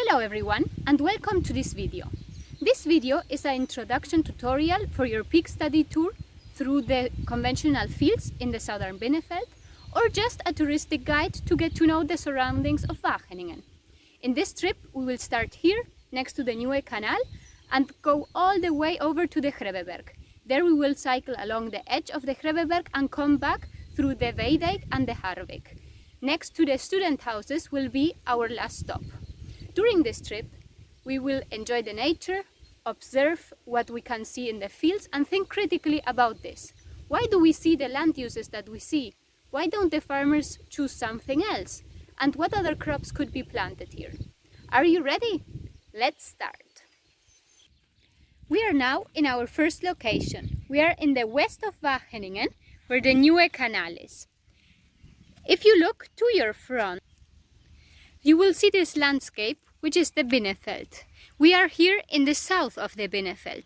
Hello everyone and welcome to this video. This video is an introduction tutorial for your peak study tour through the conventional fields in the southern Binneveld, or just a touristic guide to get to know the surroundings of Wageningen. In this trip we will start here next to the Nieuwe Canal and go all the way over to the Grebbeberg. There we will cycle along the edge of the Grebbeberg and come back through the Weidijk and the Harweg. Next to the student houses will be our last stop. During this trip, we will enjoy the nature, observe what we can see in the fields and think critically about this. Why do we see the land uses that we see? Why don't the farmers choose something else? And what other crops could be planted here? Are you ready? Let's start. We are now in our first location. We are in the west of Wageningen, where the Nieuwe Canal is. If you look to your front, you will see this landscape, which is the Binneveld. We are here in the south of the Binneveld.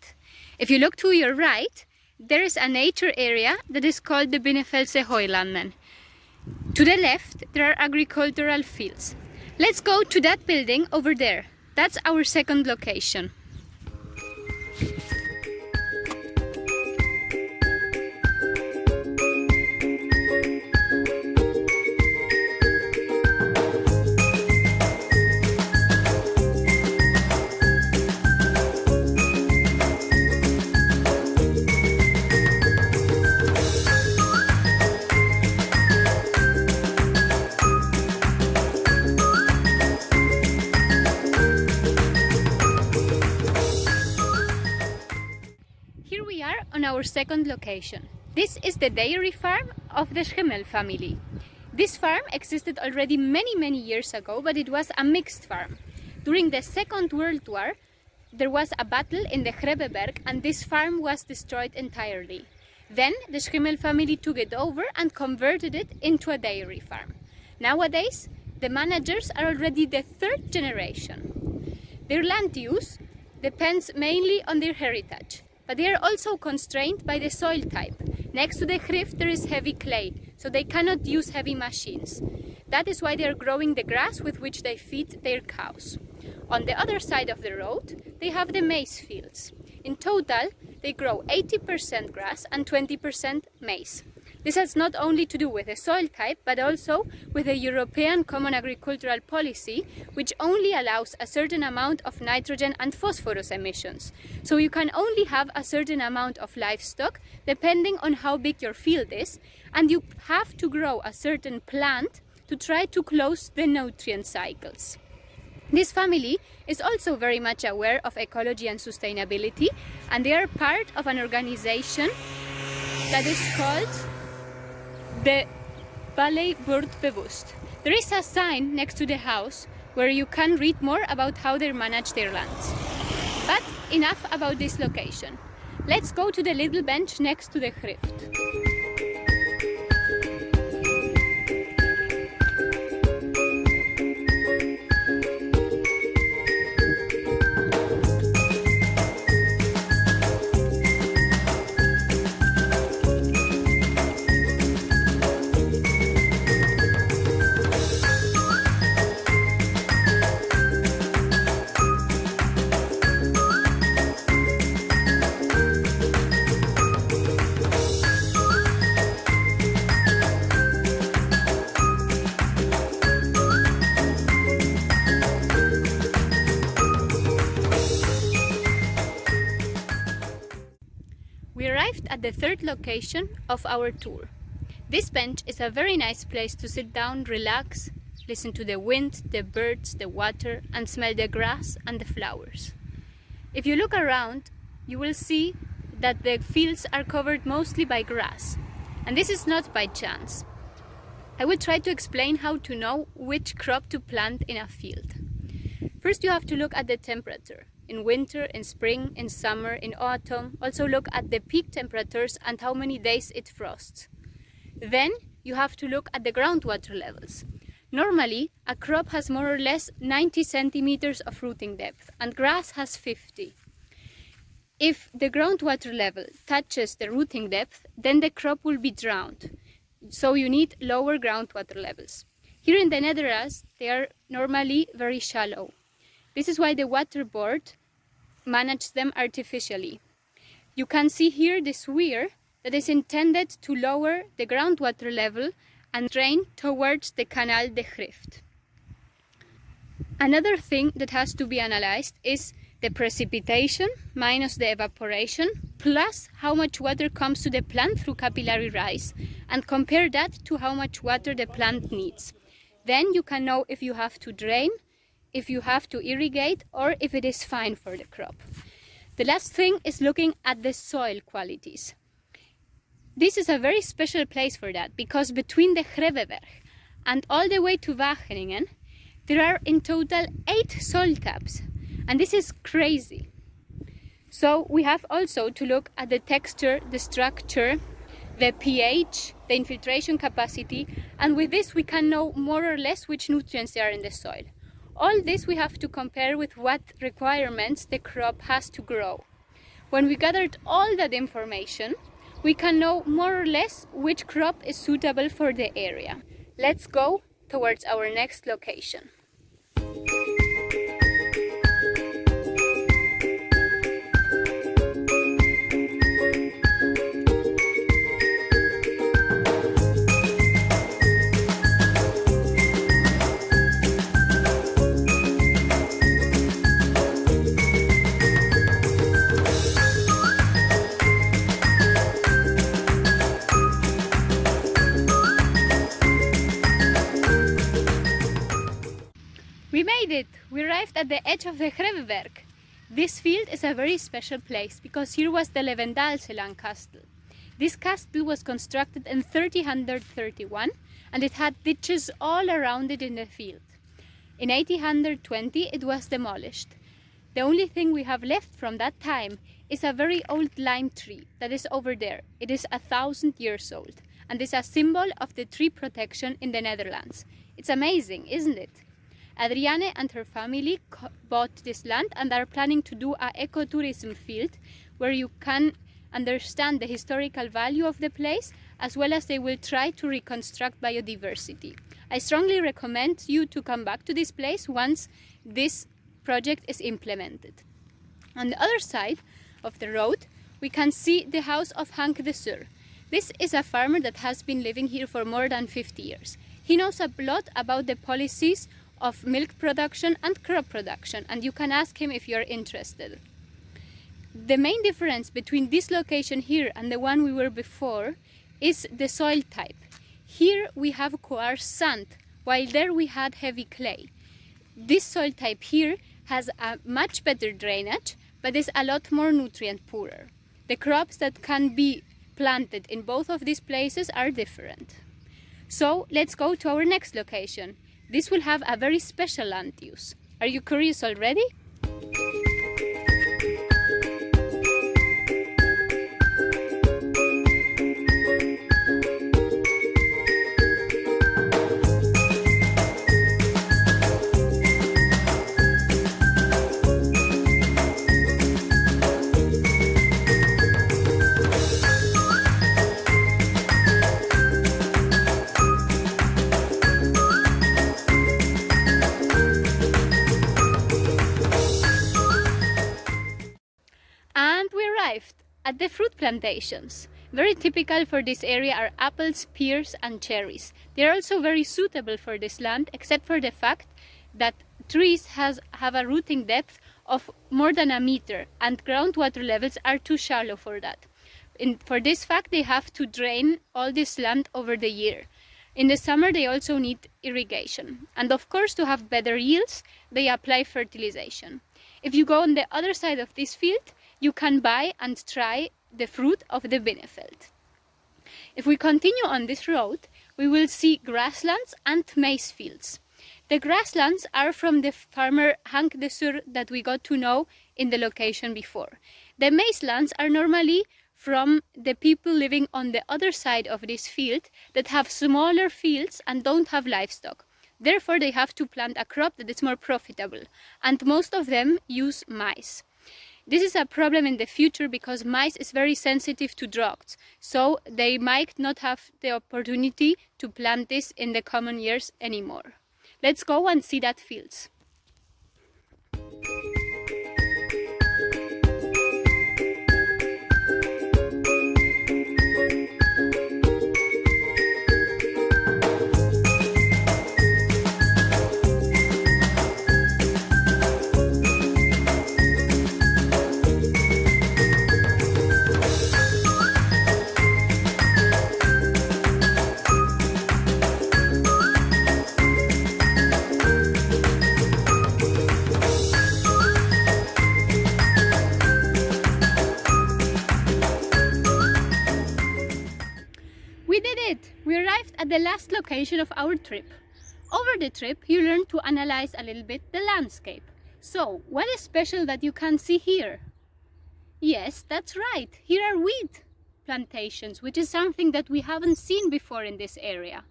If you look to your right, there is a nature area that is called the Binneveldse Hooilanden. To the left, there are agricultural fields. Let's go to that building over there. That's our second location. On our second location. This is the dairy farm of the Schimmel family. This farm existed already many years ago, but it was a mixed farm. During the Second World War, there was a battle in the Grebbeberg and this farm was destroyed entirely. Then the Schimmel family took it over and converted it into a dairy farm. Nowadays, the managers are already the third generation. Their land use depends mainly on their heritage. But they are also constrained by the soil type. Next to the Grift there is heavy clay, so they cannot use heavy machines. That is why they are growing the grass with which they feed their cows. On the other side of the road, they have the maize fields. In total, they grow 80% grass and 20% maize. This has not only to do with the soil type, but also with the European Common Agricultural Policy, which only allows a certain amount of nitrogen and phosphorus emissions. So you can only have a certain amount of livestock, depending on how big your field is, and you have to grow a certain plant to try to close the nutrient cycles. This family is also very much aware of ecology and sustainability, and they are part of an organization that is called the Valley Bird Bewust. There is a sign next to the house where you can read more about how they manage their lands. But enough about this location. Let's go to the little bench next to the Grift. We arrived at the third location of our tour. This bench is a very nice place to sit down, relax, listen to the wind, the birds, the water, and smell the grass and the flowers. If you look around, you will see that the fields are covered mostly by grass. And this is not by chance. I will try to explain how to know which crop to plant in a field. First, you have to look at the temperature. In winter, in spring, in summer, in autumn. Also look at the peak temperatures and how many days it frosts. Then you have to look at the groundwater levels. Normally, a crop has more or less 90 centimeters of rooting depth and grass has 50. If the groundwater level touches the rooting depth, then the crop will be drowned. So you need lower groundwater levels. Here in the Netherlands, they are normally very shallow. This is why the water board manages them artificially. You can see here this weir that is intended to lower the groundwater level and drain towards the Canal de Grift. Another thing that has to be analyzed is the precipitation minus the evaporation plus how much water comes to the plant through capillary rise, and compare that to how much water the plant needs. Then you can know if you have to drain, if you have to irrigate, or if it is fine for the crop. The last thing is looking at the soil qualities. This is a very special place for that, because between the Greveberg and all the way to Wageningen, there are in total 8 soil types, and this is crazy. So we have also to look at the texture, the structure, the pH, the infiltration capacity, and with this we can know more or less which nutrients there are in the soil. All this we have to compare with what requirements the crop has to grow. When we gathered all that information, we can know more or less which crop is suitable for the area. Let's go towards our next location. We made it! We arrived at the edge of the Greveberg. This field is a very special place because here was the Levendalseland castle. This castle was constructed in 1331 and it had ditches all around it in the field. In 1820 it was demolished. The only thing we have left from that time is a very old lime tree that is over there. It is 1,000 years old and is a symbol of the tree protection in the Netherlands. It's amazing, isn't it? Adriane and her family bought this land and are planning to do an ecotourism field where you can understand the historical value of the place, as well as they will try to reconstruct biodiversity. I strongly recommend you to come back to this place once this project is implemented. On the other side of the road, we can see the house of Hank de Sur. This is a farmer that has been living here for more than 50 years. He knows a lot about the policies of milk production and crop production, and you can ask him if you're interested. The main difference between this location here and the one we were before is the soil type. Here we have coarse sand, while there we had heavy clay. This soil type here has a much better drainage, but is a lot more nutrient poorer. The crops that can be planted in both of these places are different. So let's go to our next location. This will have a very special land use. Are you curious already? And we arrived at the fruit plantations. Very typical for this area are apples, pears and cherries. They are also very suitable for this land, except for the fact that trees have a rooting depth of more than 1 meter and groundwater levels are too shallow for that. For this fact, they have to drain all this land over the year. In the summer they also need irrigation, and of course to have better yields they apply fertilization. If you go on the other side of this field, you can buy and try the fruit of the Binneveld. If we continue on this road, we will see grasslands and maize fields. The grasslands are from the farmer Hank de Sur that we got to know in the location before. The maize lands are normally from the people living on the other side of this field that have smaller fields and don't have livestock. Therefore, they have to plant a crop that is more profitable, and most of them use maize. This is a problem in the future because maize is very sensitive to droughts, so they might not have the opportunity to plant this in the coming years anymore. Let's go and see that fields. We arrived at the last location of our trip. Over the trip, you learn to analyze a little bit the landscape. So, what is special that you can see here? Yes, that's right. Here are wheat plantations, which is something that we haven't seen before in this area.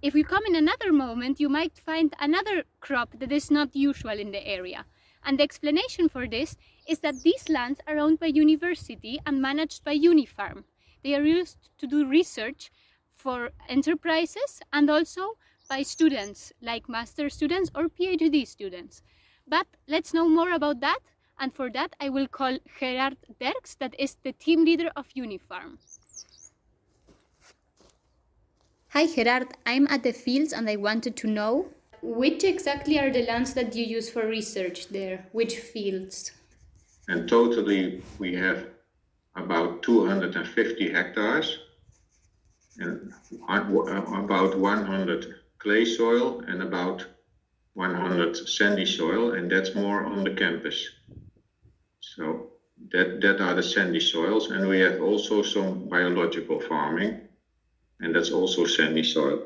If you come in another moment, you might find another crop that is not usual in the area. And the explanation for this is that these lands are owned by university and managed by Unifarm. They are used to do research for enterprises and also by students, like master students or PhD students. But let's know more about that, and for that I will call Gerard Derks, that is the team leader of Unifarm. Hi Gerard, I'm at the fields and I wanted to know which exactly are the lands that you use for research there? Which fields? And totally we have about 250 hectares and about 100 clay soil and about 100 sandy soil, and that's more on the campus. So that are the sandy soils, and we have also some biological farming, and that's also sandy soil.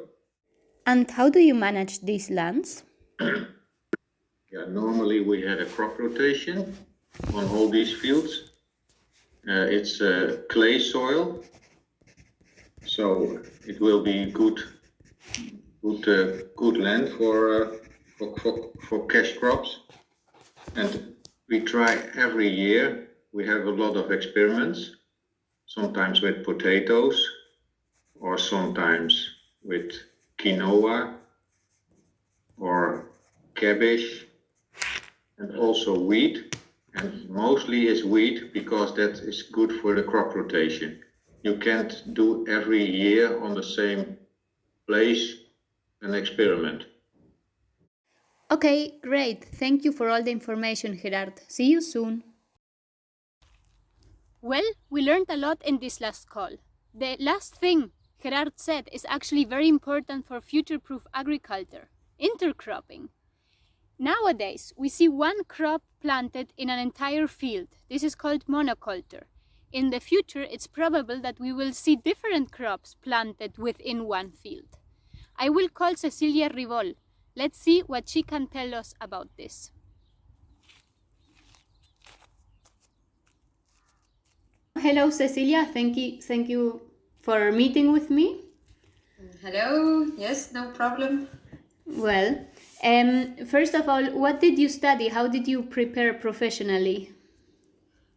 And how do you manage these lands? Yeah, normally we had a crop rotation on all these fields. It's clay soil, so it will be good land for cash crops. And we try every year. We have a lot of experiments, sometimes with potatoes or sometimes with quinoa or cabbage, and also wheat. And mostly is wheat because that is good for the crop rotation. You can't do every year on the same place an experiment. Okay, great. Thank you for all the information, Gerard. See you soon. Well, we learned a lot in this last call. The last thing Gerard said is actually very important for future-proof agriculture: intercropping. Nowadays, we see one crop planted in an entire field. This is called monoculture. In the future, it's probable that we will see different crops planted within one field. I will call Cecilia Rivol. Let's see what she can tell us about this. Hello, Cecilia. Thank you for meeting with me. Hello. Yes, no problem. Well, first of all, what did you study? How did you prepare professionally?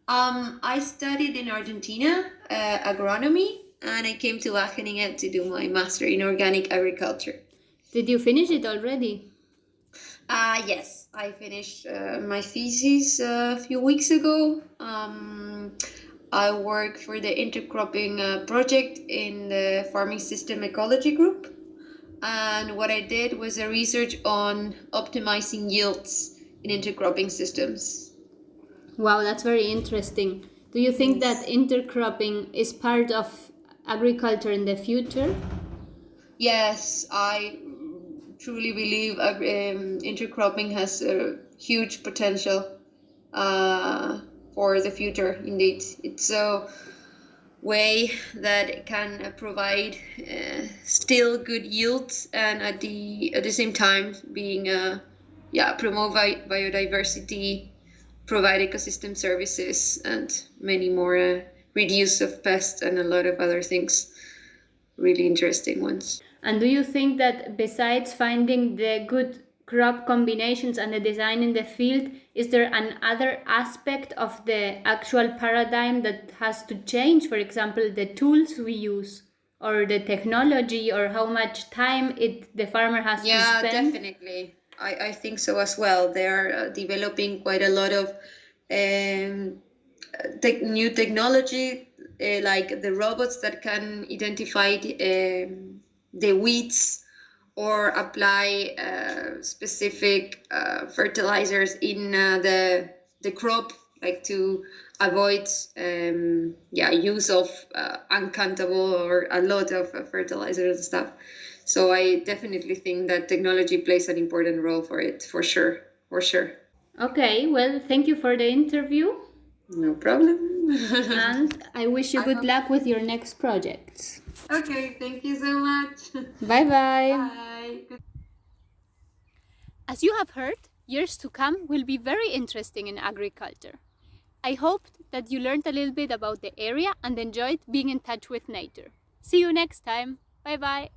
I studied in Argentina, agronomy, and I came to Wageningen to do my master in organic agriculture. Did you finish it already? Yes, I finished my thesis a few weeks ago. I work for the intercropping project in the farming system ecology group. And what I did was a research on optimizing yields in intercropping systems. Wow, that's very interesting. Do you think that intercropping is part of agriculture in the future? Yes, I truly believe intercropping has a huge potential for the future. Indeed, it's a way that it can provide still good yields, and at the same time being promote biodiversity, provide ecosystem services, and many more, reduce of pests and a lot of other things, really interesting ones. And do you think that besides finding the good crop combinations and the design in the field, is there another aspect of the actual paradigm that has to change? For example, the tools we use, or the technology, or how much time the farmer has to spend? Yeah, definitely. I think so as well. They're developing quite a lot of new technology, like the robots that can identify the weeds or apply specific fertilizers in the crop, like to avoid use of uncountable or a lot of fertilizers and stuff. So I definitely think that technology plays an important role for it, for sure. Okay, well, thank you for the interview. No problem. And I wish you good luck with your next projects. Okay, thank you so much. Bye bye. Bye. As you have heard, years to come will be very interesting in agriculture. I hoped that you learned a little bit about the area and enjoyed being in touch with nature. See you next time. Bye bye.